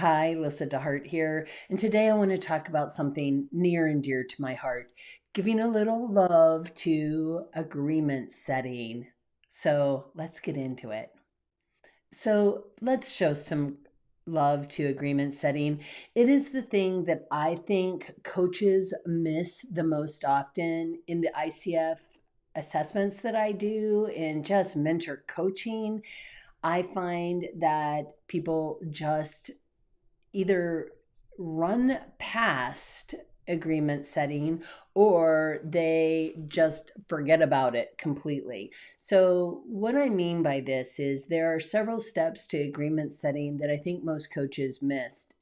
Hi, Lyssa deHart here, and today I want to talk about something near and dear to my heart, giving a little love to agreement setting. So let's get into it. So let's show some love to agreement setting. It is the thing that I think coaches miss the most often in the ICF assessments that I do in just mentor coaching. I find that people just either run past agreement setting or they just forget about it completely. So, what I mean by this is there are several steps to agreement setting that I think most coaches miss.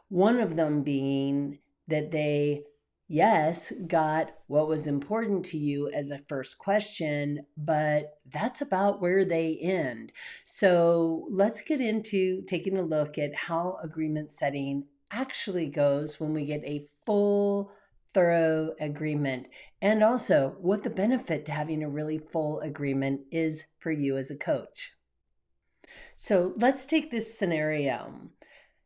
One of them being that they, yes, got what was important to you as a first question, but that's about where they end. So let's get into taking a look at how agreement setting actually goes when we get a full, thorough agreement, and also what the benefit to having a really full agreement is for you as a coach. So let's take this scenario.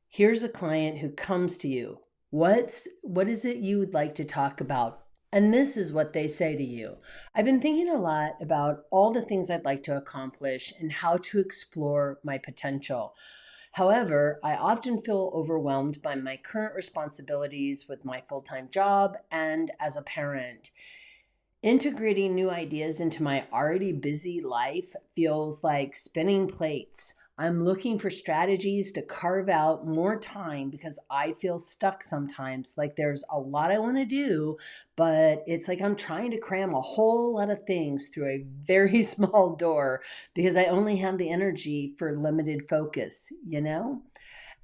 Here's a client who comes to you. What is it you would like to talk about? And this is what they say to you. I've been thinking a lot about all the things I'd like to accomplish and how to explore my potential. However, I often feel overwhelmed by my current responsibilities with my full-time job and as a parent. Integrating new ideas into my already busy life feels like spinning plates. I'm looking for strategies to carve out more time because I feel stuck sometimes. Like there's a lot I want to do, but it's like I'm trying to cram a whole lot of things through a very small door because I only have the energy for limited focus, you know?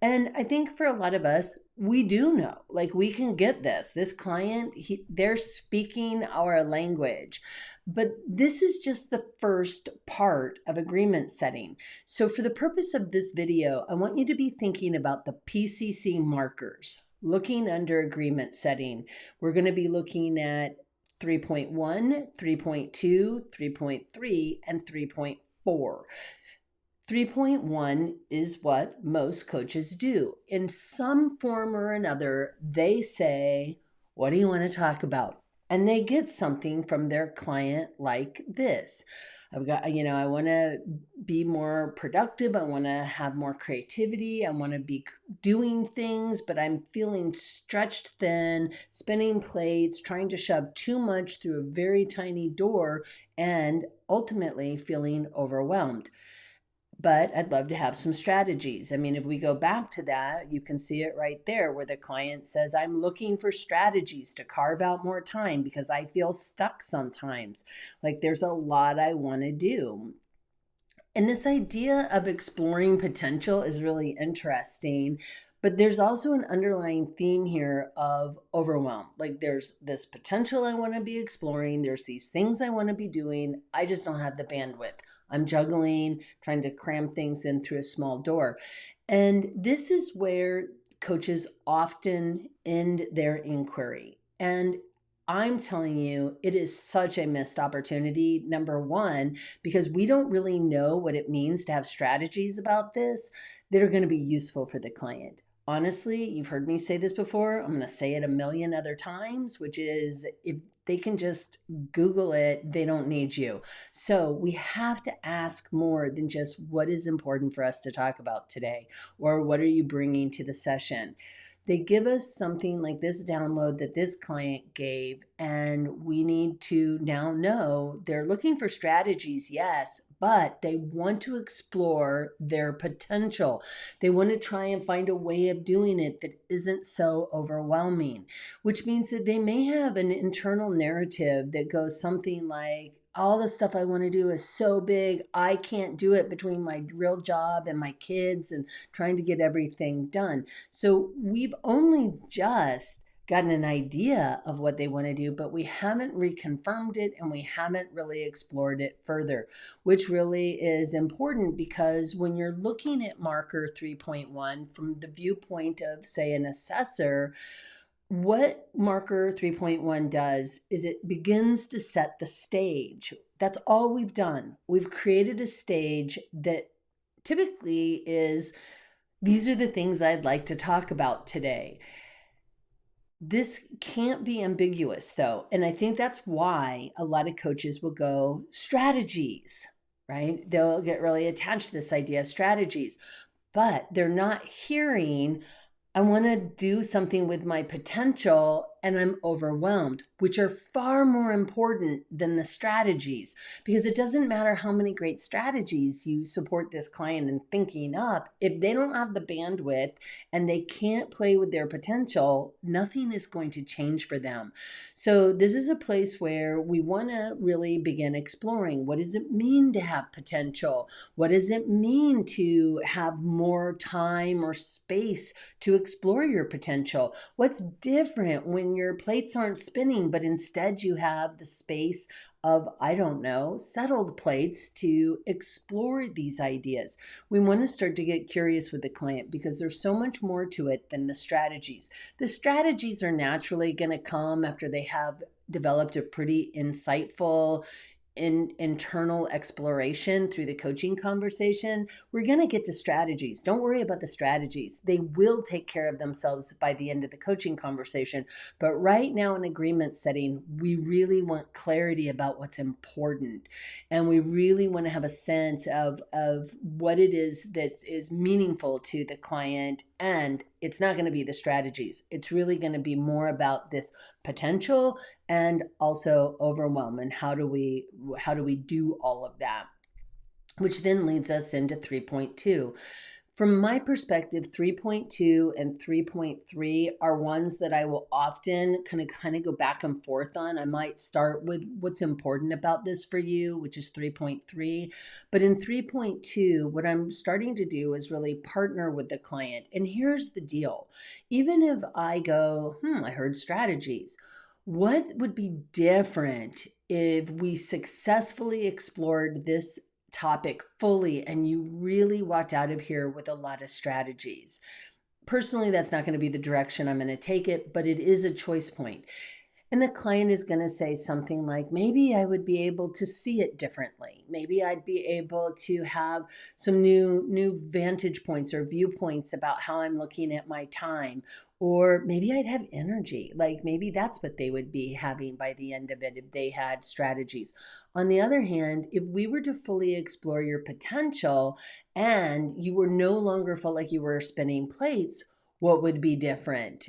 And I think for a lot of us, we do know, like we can get this. This client, they're speaking our language. But this is just the first part of agreement setting. So for the purpose of this video, I want you to be thinking about the PCC markers, looking under agreement setting. We're going to be looking at 3.1, 3.2, 3.3, and 3.4. 3.1 is what most coaches do. In some form or another, they say, what do you want to talk about? And they get something from their client like this. I want to be more productive. I want to have more creativity. I want to be doing things, but I'm feeling stretched thin, spinning plates, trying to shove too much through a very tiny door, and ultimately feeling overwhelmed. But I'd love to have some strategies. I mean, if we go back to that, you can see it right there where the client says, I'm looking for strategies to carve out more time because I feel stuck sometimes. Like there's a lot I want to do. And this idea of exploring potential is really interesting. But there's also an underlying theme here of overwhelm. Like there's this potential I want to be exploring. There's these things I want to be doing. I just don't have the bandwidth. I'm juggling, trying to cram things in through a small door. And this is where coaches often end their inquiry. And I'm telling you, it is such a missed opportunity, number one, because we don't really know what it means to have strategies about this that are going to be useful for the client. Honestly, you've heard me say this before. I'm going to say it a million other times, which is if they can just Google it, they don't need you. So we have to ask more than just what is important for us to talk about today, or what are you bringing to the session? They give us something like this download that this client gave, and we need to now know they're looking for strategies, yes, but they want to explore their potential. They want to try and find a way of doing it that isn't so overwhelming, which means that they may have an internal narrative that goes something like, all the stuff I want to do is so big, I can't do it between my real job and my kids and trying to get everything done. So we've only just gotten an idea of what they want to do, but we haven't reconfirmed it and we haven't really explored it further, which really is important because when you're looking at marker 3.1 from the viewpoint of, say, an assessor, what marker 3.1 does is it begins to set the stage. That's all we've done. We've created a stage that typically is These are the things I'd like to talk about today. This can't be ambiguous, though. And I think that's why a lot of coaches will go strategies, right? They'll get really attached to this idea of strategies, but they're not hearing, I want to do something with my potential and I'm overwhelmed, which are far more important than the strategies, because it doesn't matter how many great strategies you support this client in thinking up. If they don't have the bandwidth and they can't play with their potential, nothing is going to change for them. So this is a place where we want to really begin exploring, what does it mean to have potential? What does it mean to have more time or space to explore your potential? What's different when your plates aren't spinning, but instead you have the space of, I don't know, settled plates to explore these ideas? We want to start to get curious with the client because there's so much more to it than the strategies. The strategies are naturally going to come after they have developed a pretty insightful internal exploration through the coaching conversation. We're going to get to strategies. Don't worry about the strategies. They will take care of themselves by the end of the coaching conversation. But right now in agreement setting, we really want clarity about what's important. And we really want to have a sense of what it is that is meaningful to the client. And it's not going to be the strategies. It's really going to be more about this potential and also overwhelm, and how do we do all of that, which then leads us into 3.2. From my perspective, 3.2 and 3.3 are ones that I will often kind of go back and forth on. I might start with what's important about this for you, which is 3.3. But in 3.2, what I'm starting to do is really partner with the client. And here's the deal. Even if I go, I heard strategies, what would be different if we successfully explored this topic fully and you really walked out of here with a lot of strategies? Personally, that's not going to be the direction I'm going to take it, but it is a choice point. And the client is going to say something like, maybe I would be able to see it differently. Maybe I'd be able to have some new vantage points or viewpoints about how I'm looking at my time. Or maybe I'd have energy. Like maybe that's what they would be having by the end of it if they had strategies. On the other hand, if we were to fully explore your potential and you were no longer felt like you were spinning plates, what would be different?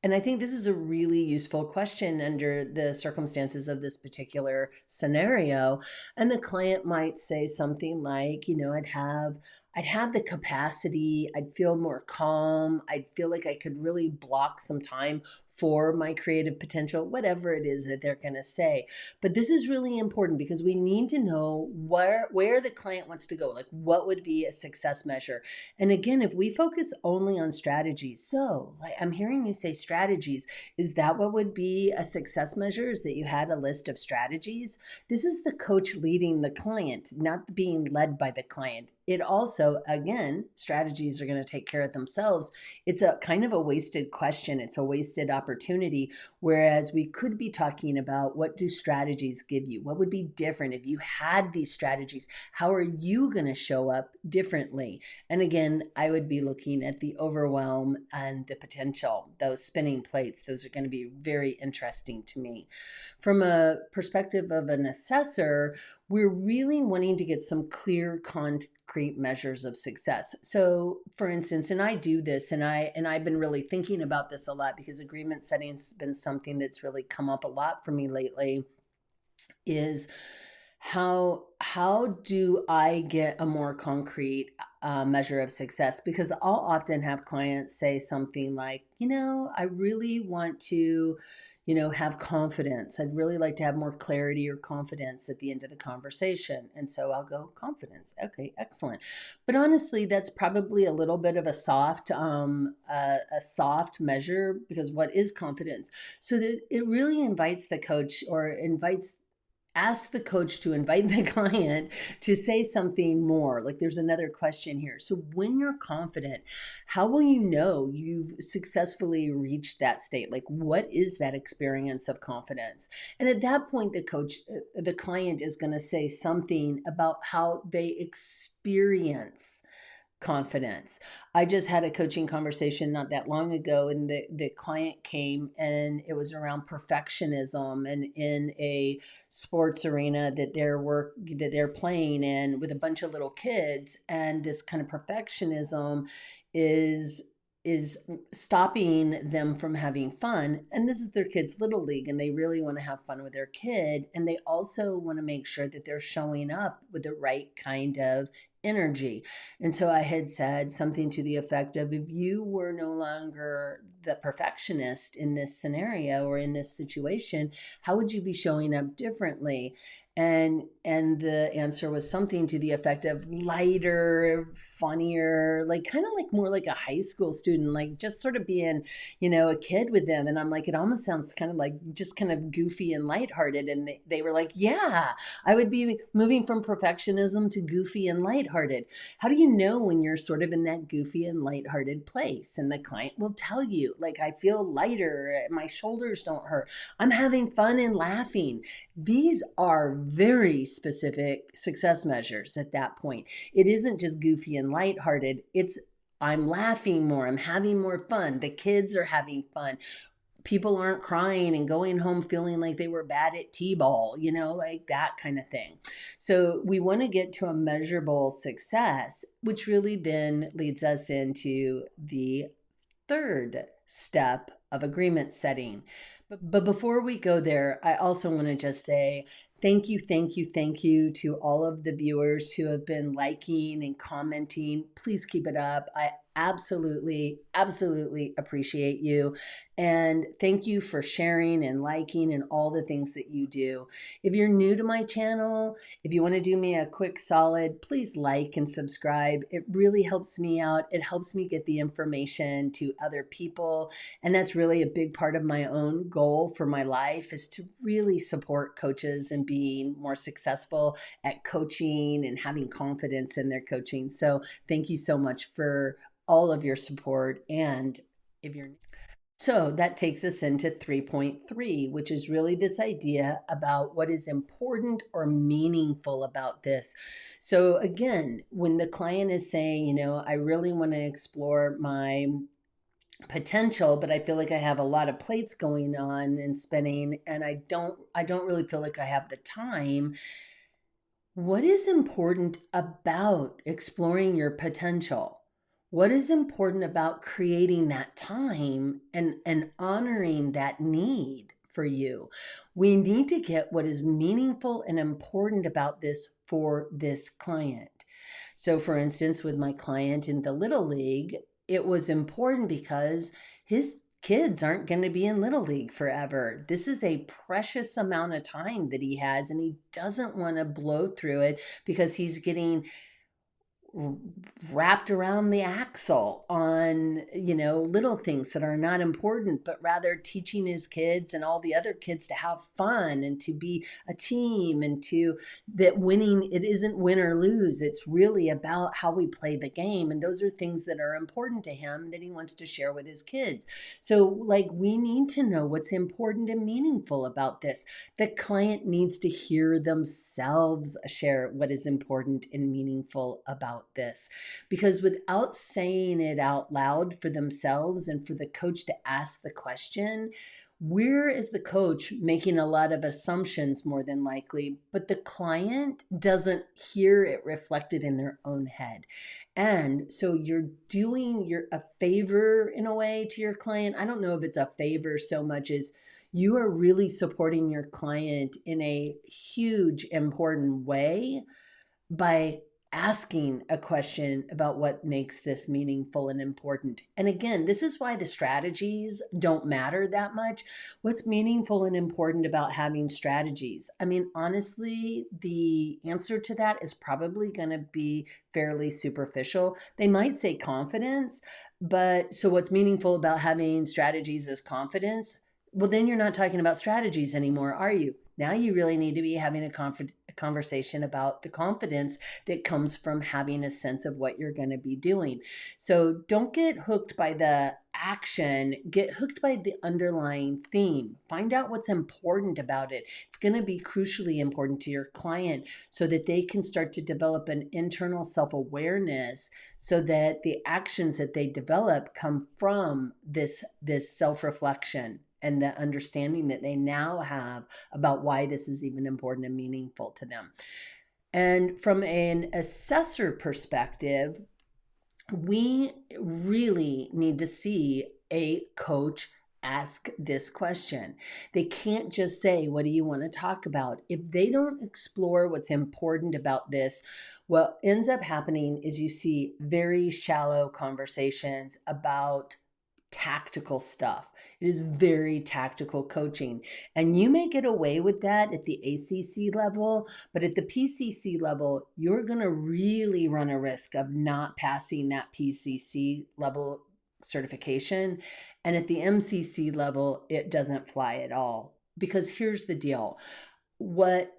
And I think this is a really useful question under the circumstances of this particular scenario. And the client might say something like, I'd have the capacity, I'd feel more calm, I'd feel like I could really block some time for my creative potential, whatever it is that they're going to say. But this is really important because we need to know where the client wants to go, like what would be a success measure. And again, if we focus only on strategies, so like I'm hearing you say strategies, is that what would be a success measure? Is that you had a list of strategies? This is the coach leading the client, not being led by the client. It also, again, strategies are going to take care of themselves. It's a kind of a wasted question. It's a wasted opportunity. Whereas we could be talking about, what do strategies give you? What would be different if you had these strategies? How are you going to show up differently? And again, I would be looking at the overwhelm and the potential, those spinning plates. Those are going to be very interesting to me. From a perspective of an assessor, we're really wanting to get some clear, concrete measures of success. So for instance, and I do this, and I've been really thinking about this a lot because agreement setting's been something that's really come up a lot for me lately, is how do I get a more concrete measure of success? Because I'll often have clients say something like, I really want to have confidence. I'd really like to have more clarity or confidence at the end of the conversation. And so I'll go, confidence. Okay, excellent. But honestly, that's probably a little bit of a soft measure, because what is confidence? So that it really invites the coach, or ask the coach to invite the client to say something more. Like there's another question here. So when you're confident, how will you know you've successfully reached that state? Like what is that experience of confidence? And at that point, the client is going to say something about how they experience confidence. I just had a coaching conversation not that long ago, and the client came, and it was around perfectionism and in a sports arena that they're playing in with a bunch of little kids, and this kind of perfectionism is is stopping them from having fun. And this is their kids' little league, and they really want to have fun with their kid, and they also want to make sure that they're showing up with the right kind of energy. And so I had said something to the effect of, if you were no longer the perfectionist in this scenario or in this situation, how would you be showing up differently? And the answer was something to the effect of lighter, funnier, like kind of like more like a high school student, like just sort of being, a kid with them. And I'm like, it almost sounds kind of like just kind of goofy and lighthearted. And they were like, yeah, I would be moving from perfectionism to goofy and lighthearted. How do you know when you're sort of in that goofy and lighthearted place? And the client will tell you, like, I feel lighter, my shoulders don't hurt, I'm having fun and laughing. These are very specific success measures at that point. It isn't just goofy and lighthearted. It's I'm laughing more, I'm having more fun, the kids are having fun. People aren't crying and going home feeling like they were bad at t-ball, like that kind of thing. So we want to get to a measurable success, which really then leads us into the third step of agreement setting. But before we go there, I also want to just say thank you, thank you, thank you to all of the viewers who have been liking and commenting. Please keep it up. I absolutely, absolutely appreciate you. And thank you for sharing and liking and all the things that you do. If you're new to my channel, if you want to do me a quick solid, please like and subscribe. It really helps me out. It helps me get the information to other people. And that's really a big part of my own goal for my life, is to really support coaches and being more successful at coaching and having confidence in their coaching. So thank you so much for all of your support. And if you're So that takes us into 3.3, which is really this idea about what is important or meaningful about this. So again, when the client is saying, I really want to explore my potential, but I feel like I have a lot of plates going on and spinning, and I don't really feel like I have the time. What is important about exploring your potential? What is important about creating that time and honoring that need for you? We need to get what is meaningful and important about this for this client. So for instance, with my client in the Little League, it was important because his kids aren't going to be in Little League forever. This is a precious amount of time that he has, and he doesn't want to blow through it because he's getting wrapped around the axle on, little things that are not important, but rather teaching his kids and all the other kids to have fun and to be a team, and to that winning, it isn't win or lose. It's really about how we play the game. And those are things that are important to him that he wants to share with his kids. So we need to know what's important and meaningful about this. The client needs to hear themselves share what is important and meaningful about this, because without saying it out loud for themselves and for the coach to ask the question, we're, as the coach, making a lot of assumptions more than likely, but the client doesn't hear it reflected in their own head. And so you're doing a favor in a way to your client. I don't know if it's a favor so much as you are really supporting your client in a huge, important way by asking a question about what makes this meaningful and important. And again, this is why the strategies don't matter that much. What's meaningful and important about having strategies? I mean, honestly, the answer to that is probably going to be fairly superficial. They might say confidence, but so what's meaningful about having strategies is confidence? Well, then you're not talking about strategies anymore, are you? Now you really need to be having a conversation about the confidence that comes from having a sense of what you're going to be doing. So don't get hooked by the action, get hooked by the underlying theme. Find out what's important about it. It's going to be crucially important to your client so that they can start to develop an internal self-awareness, so that the actions that they develop come from this self-reflection and the understanding that they now have about why this is even important and meaningful to them. And from an assessor perspective, we really need to see a coach ask this question. They can't just say, what do you want to talk about? If they don't explore what's important about this, what ends up happening is you see very shallow conversations about tactical stuff. It is very tactical coaching. And you may get away with that at the ACC level, but at the PCC level, you're going to really run a risk of not passing that PCC level certification. And at the MCC level, it doesn't fly at all. Because here's the deal. What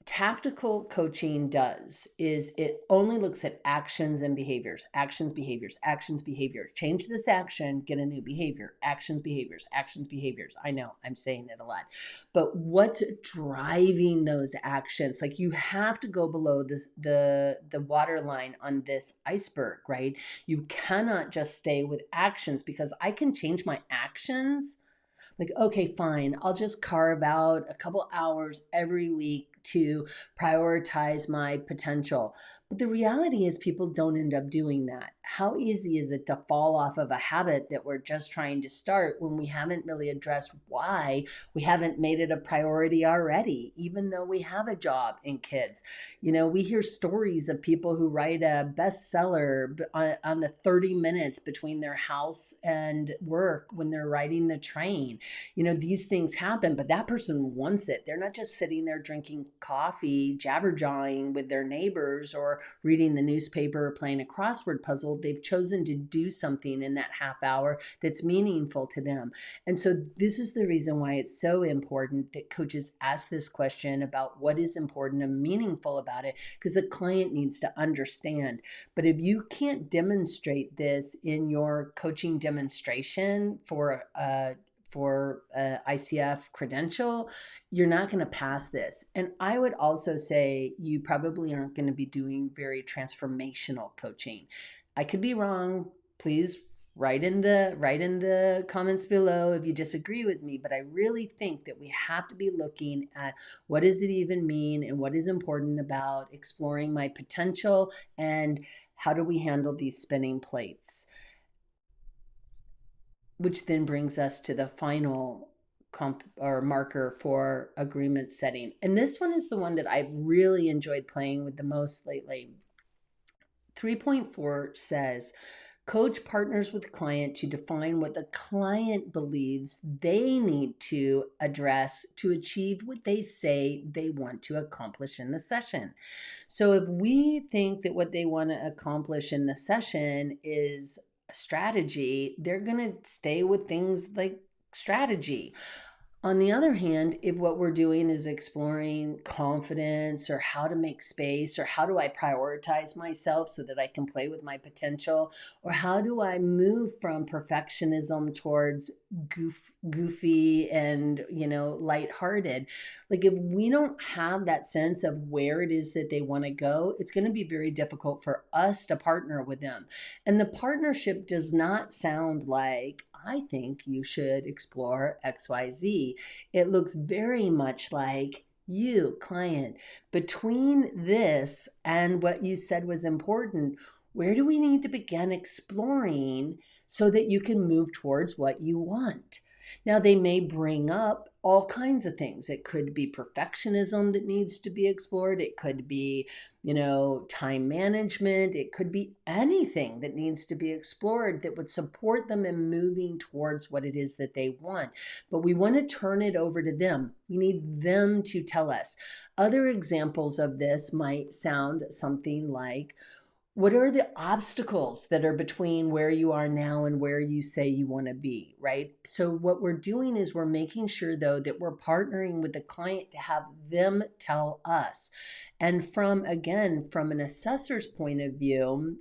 tactical coaching does is it only looks at actions and behaviors, actions, behaviors, actions, behaviors. Change this action, get a new behavior, actions, behaviors, actions, behaviors. I know I'm saying it a lot, but what's driving those actions? Like, you have to go below this, the waterline on this iceberg, right? You cannot just stay with actions, because I can change my actions. Like, okay, fine, I'll just carve out a couple hours every week to prioritize my potential. But the reality is people don't end up doing that. How easy is it to fall off of a habit that we're just trying to start when we haven't really addressed why we haven't made it a priority already, even though we have a job and kids? You know, we hear stories of people who write a bestseller on the 30 minutes between their house and work when they're riding the train. You know, these things happen, but that person wants it. They're not just sitting there drinking coffee, jabberjawing with their neighbors, or reading the newspaper or playing a crossword puzzle. They've chosen to do something in that half hour that's meaningful to them. And so this is the reason why it's so important that coaches ask this question about what is important and meaningful about it, because the client needs to understand. But if you can't demonstrate this in your coaching demonstration for ICF credential, you're not going to pass this. And I would also say you probably aren't going to be doing very transformational coaching. I could be wrong. Please write in the comments below if you disagree with me, but I really think that we have to be looking at what does it even mean and what is important about exploring my potential, and how do we handle these spinning plates? Which then brings us to the final marker for agreement setting. And this one is the one that I've really enjoyed playing with the most lately. 3.4 says, coach partners with client to define what the client believes they need to address to achieve what they say they want to accomplish in the session. So if we think that what they want to accomplish in the session is strategy, they're going to stay with things like strategy. On the other hand, if what we're doing is exploring confidence, or how to make space, or how do I prioritize myself so that I can play with my potential, or how do I move from perfectionism towards goofy and, lighthearted, like if we don't have that sense of where it is that they want to go, it's going to be very difficult for us to partner with them. And the partnership does not sound like, I think you should explore XYZ. It looks very much like, you, client, between this and what you said was important, where do we need to begin exploring so that you can move towards what you want? Now, they may bring up all kinds of things. It could be perfectionism that needs to be explored. It could be, time management. It could be anything that needs to be explored that would support them in moving towards what it is that they want. But we want to turn it over to them. We need them to tell us. Other examples of this might sound something like, what are the obstacles that are between where you are now and where you say you want to be, right? So what we're doing is we're making sure, though, that we're partnering with the client to have them tell us. And from an assessor's point of view,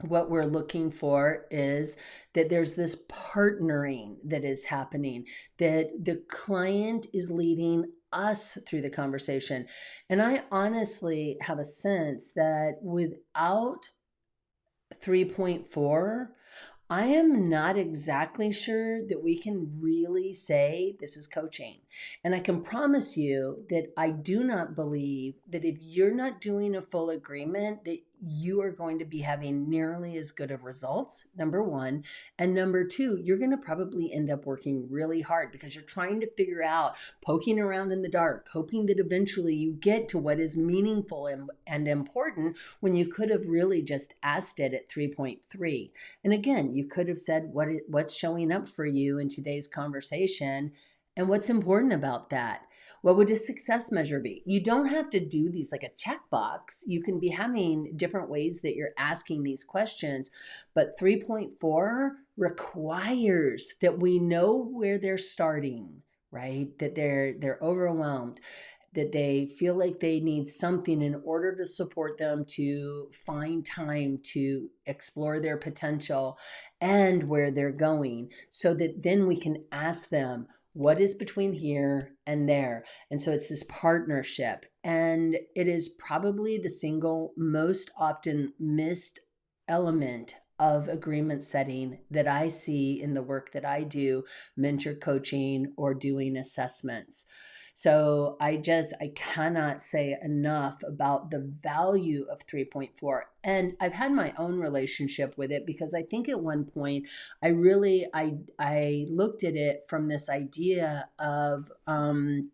what we're looking for is that there's this partnering that is happening, that the client is leading us through the conversation. And I honestly have a sense that without 3.4, I am not exactly sure that we can really say this is coaching. And I can promise you that I do not believe that if you're not doing a full agreement, that you are going to be having nearly as good of results, number one. And number two, you're going to probably end up working really hard because you're trying to figure out, poking around in the dark, hoping that eventually you get to what is meaningful and important, when you could have really just asked it at 3.3. And again, you could have said what's showing up for you in today's conversation and what's important about that. What would a success measure be? You don't have to do these like a checkbox. You can be having different ways that you're asking these questions, but 3.4 requires that we know where they're starting, right? That they're overwhelmed, that they feel like they need something in order to support them to find time to explore their potential and where they're going, so that then we can ask them, what is between here and there? And so it's this partnership. And it is probably the single most often missed element of agreement setting that I see in the work that I do, mentor coaching or doing assessments. So I cannot say enough about the value of 3.4. And I've had my own relationship with it, because I think at one point I looked at it from this idea of I'm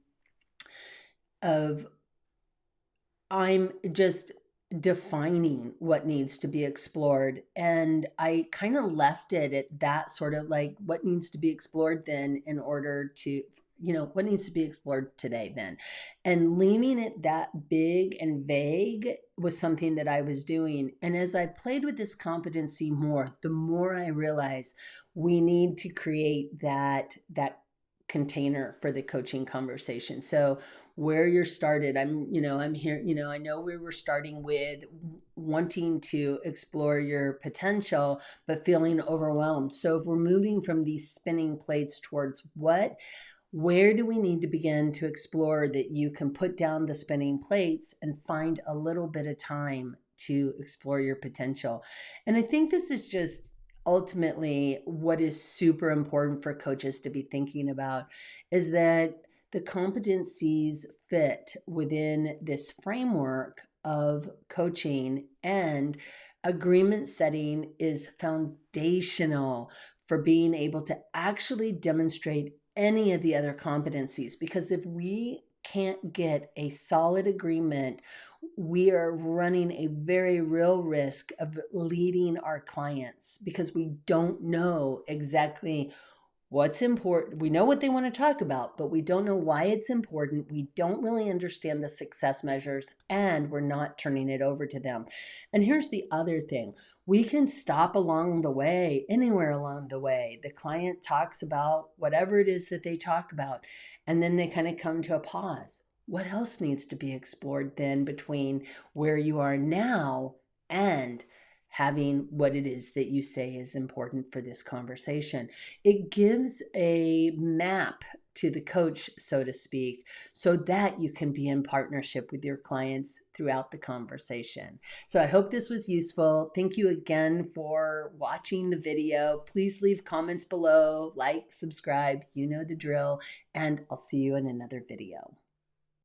just defining what needs to be explored. And I kind of left it at that, sort of like, what needs to be explored then in order to, what needs to be explored today then. And leaving it that big and vague was something that I was doing. And as I played with this competency more, the more I realized we need to create that container for the coaching conversation. So where you're started, I'm here, I know we were starting with wanting to explore your potential, but feeling overwhelmed. So if we're moving from these spinning plates towards where do we need to begin to explore that you can put down the spinning plates and find a little bit of time to explore your potential? And I think this is just ultimately what is super important for coaches to be thinking about, is that the competencies fit within this framework of coaching, and agreement setting is foundational for being able to actually demonstrate any of the other competencies. Because if we can't get a solid agreement, we are running a very real risk of leading our clients, because we don't know exactly what's important. We know what they want to talk about, but we don't know why it's important. We don't really understand the success measures, and we're not turning it over to them. And here's the other thing. We can stop along the way, anywhere along the way. The client talks about whatever it is that they talk about, and then they kind of come to a pause. What else needs to be explored then between where you are now and having what it is that you say is important for this conversation? It gives a map to the coach, so to speak, so that you can be in partnership with your clients throughout the conversation. So I hope this was useful. Thank you again for watching the video. Please leave comments below, like, subscribe, you know the drill, and I'll see you in another video.